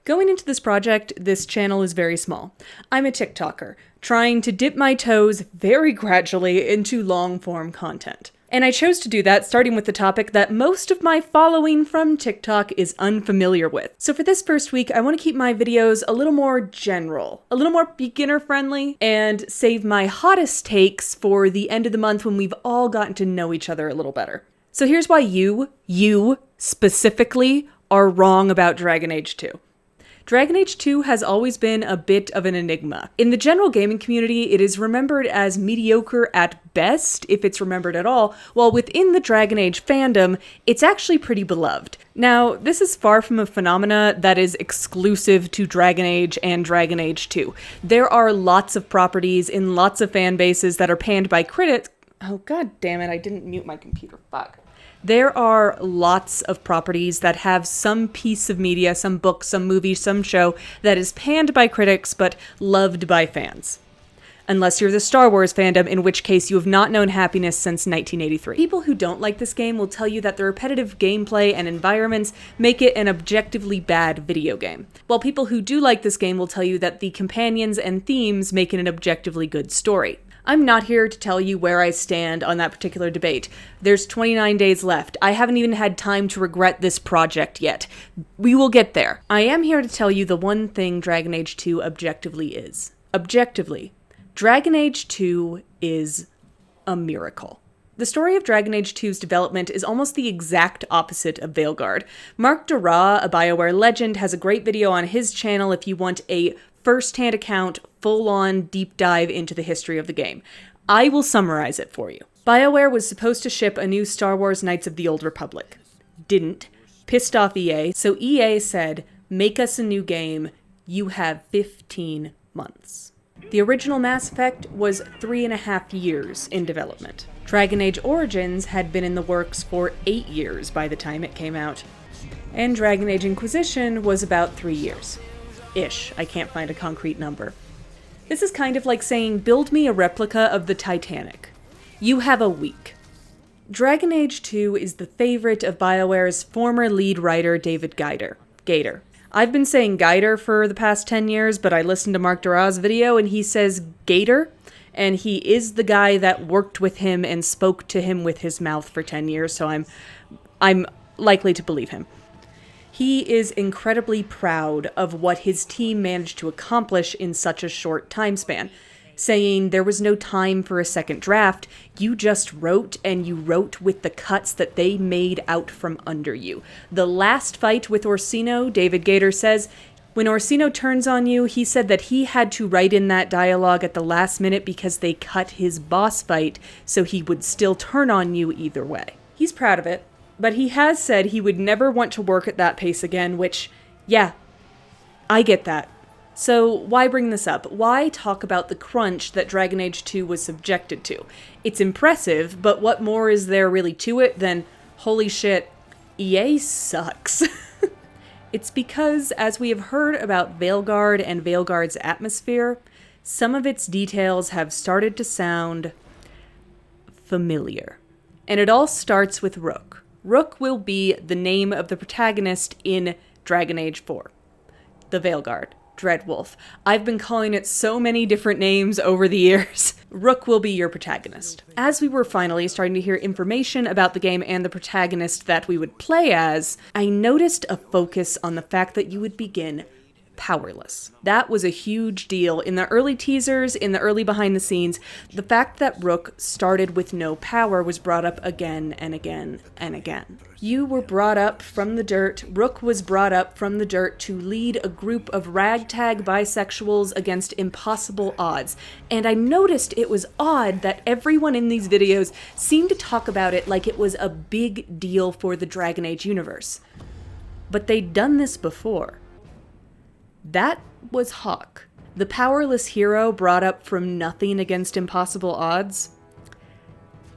Going into this project, this channel is very small. I'm a TikToker, trying to dip my toes very gradually into long-form content. And I chose to do that starting with the topic that most of my following from TikTok is unfamiliar with. So for this first week, I want to keep my videos a little more general, a little more beginner-friendly, and save my hottest takes for the end of the month when we've all gotten to know each other a little better. So here's why you specifically, are wrong about Dragon Age 2. Dragon Age 2 has always been a bit of an enigma. In the general gaming community, it is remembered as mediocre at best, if it's remembered at all, while within the Dragon Age fandom, it's actually pretty beloved. Now, this is far from a phenomena that is exclusive to Dragon Age and Dragon Age 2. There are lots of properties in lots of fan bases that are panned by critics. Oh, god damn it, I didn't mute my computer, fuck. There are lots of properties that have some piece of media, some book, some movie, some show that is panned by critics but loved by fans. Unless you're the Star Wars fandom, in which case you have not known happiness since 1983. People who don't like this game will tell you that the repetitive gameplay and environments make it an objectively bad video game, while people who do like this game will tell you that the companions and themes make it an objectively good story. I'm not here to tell you where I stand on that particular debate. There's 29 days left. I haven't even had time to regret this project yet. We will get there. I am here to tell you the one thing Dragon Age 2 objectively is. Objectively, Dragon Age 2 is a miracle. The story of Dragon Age 2's development is almost the exact opposite of Veilguard. Mark Dara, a BioWare legend, has a great video on his channel if you want a first-hand account, full-on deep dive into the history of the game. I will summarize it for you. BioWare was supposed to ship a new Star Wars Knights of the Old Republic. Didn't. Pissed off EA, so EA said, make us a new game, you have 15 months. The original Mass Effect was 3.5 years in development. Dragon Age Origins had been in the works for 8 years by the time it came out. And Dragon Age Inquisition was about 3 years. Ish. I can't find a concrete number. This is kind of like saying, build me a replica of the Titanic. You have a week. Dragon Age 2 is the favorite of BioWare's former lead writer, David Gator. I've been saying Gator for the past 10 years, but I listened to Mark Dara's video and he says Gator, and he is the guy that worked with him and spoke to him with his mouth for 10 years, so I'm likely to believe him. He is incredibly proud of what his team managed to accomplish in such a short time span, saying there was no time for a second draft, you just wrote, and you wrote with the cuts that they made out from under you. The last fight with Orsino, David Gator says, when Orsino turns on you, he said that he had to write in that dialogue at the last minute because they cut his boss fight, so he would still turn on you either way. He's proud of it. But he has said he would never want to work at that pace again, which, yeah, I get that. So why bring this up? Why talk about the crunch that Dragon Age 2 was subjected to? It's impressive, but what more is there really to it than, holy shit, EA sucks? It's because, as we have heard about Veilguard and Veilguard's atmosphere, some of its details have started to sound familiar. And it all starts with Rook. Rook will be the name of the protagonist in Dragon Age 4. The Veilguard. Dreadwolf. I've been calling it so many different names over the years. Rook will be your protagonist. As we were finally starting to hear information about the game and the protagonist that we would play as, I noticed a focus on the fact that you would begin powerless. That was a huge deal. In the early teasers, in the early behind the scenes, the fact that Rook started with no power was brought up again and again and again. You were brought up from the dirt. Rook was brought up from the dirt to lead a group of ragtag bisexuals against impossible odds. And I noticed it was odd that everyone in these videos seemed to talk about it like it was a big deal for the Dragon Age universe. But they'd done this before. That was Hawke, the powerless hero brought up from nothing against impossible odds.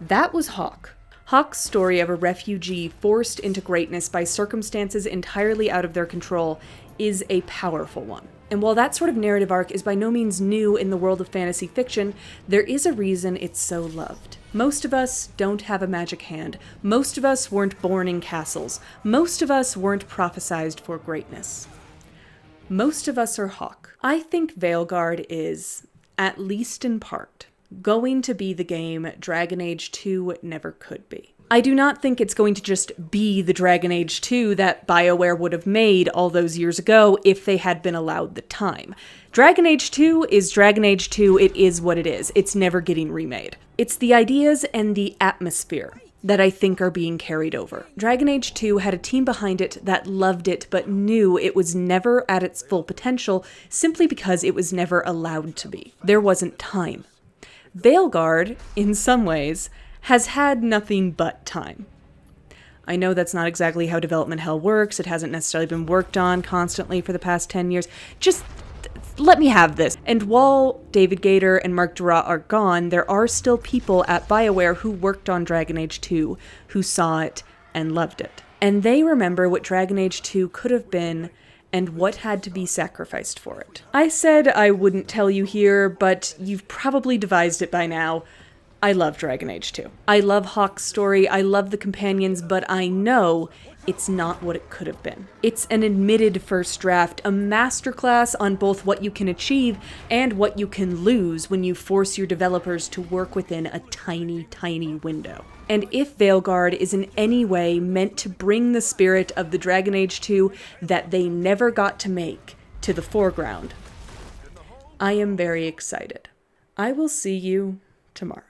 That was Hawke. Hawke's story of a refugee forced into greatness by circumstances entirely out of their control is a powerful one. And while that sort of narrative arc is by no means new in the world of fantasy fiction, there is a reason it's so loved. Most of us don't have a magic hand. Most of us weren't born in castles. Most of us weren't prophesized for greatness. Most of us are Hawk. I think Veilguard is, at least in part, going to be the game Dragon Age 2 never could be. I do not think it's going to just be the Dragon Age 2 that BioWare would have made all those years ago if they had been allowed the time. Dragon Age 2 is Dragon Age 2, it is what it is. It's never getting remade. It's the ideas and the atmosphere that I think are being carried over. Dragon Age 2 had a team behind it that loved it but knew it was never at its full potential simply because it was never allowed to be. There wasn't time. Veilguard, in some ways, has had nothing but time. I know that's not exactly how development hell works. It hasn't necessarily been worked on constantly for the past 10 years. Just let me have this. And while David Gator and Mark Duras are gone, there are still people at BioWare who worked on Dragon Age 2 who saw it and loved it. And they remember what Dragon Age 2 could have been and what had to be sacrificed for it. I said I wouldn't tell you here, but you've probably devised it by now. I love Dragon Age 2. I love Hawk's story, I love the companions, but I know it's not what it could have been. It's an admitted first draft, a masterclass on both what you can achieve and what you can lose when you force your developers to work within a tiny, tiny window. And if Veilguard is in any way meant to bring the spirit of the Dragon Age 2 that they never got to make to the foreground, I am very excited. I will see you tomorrow.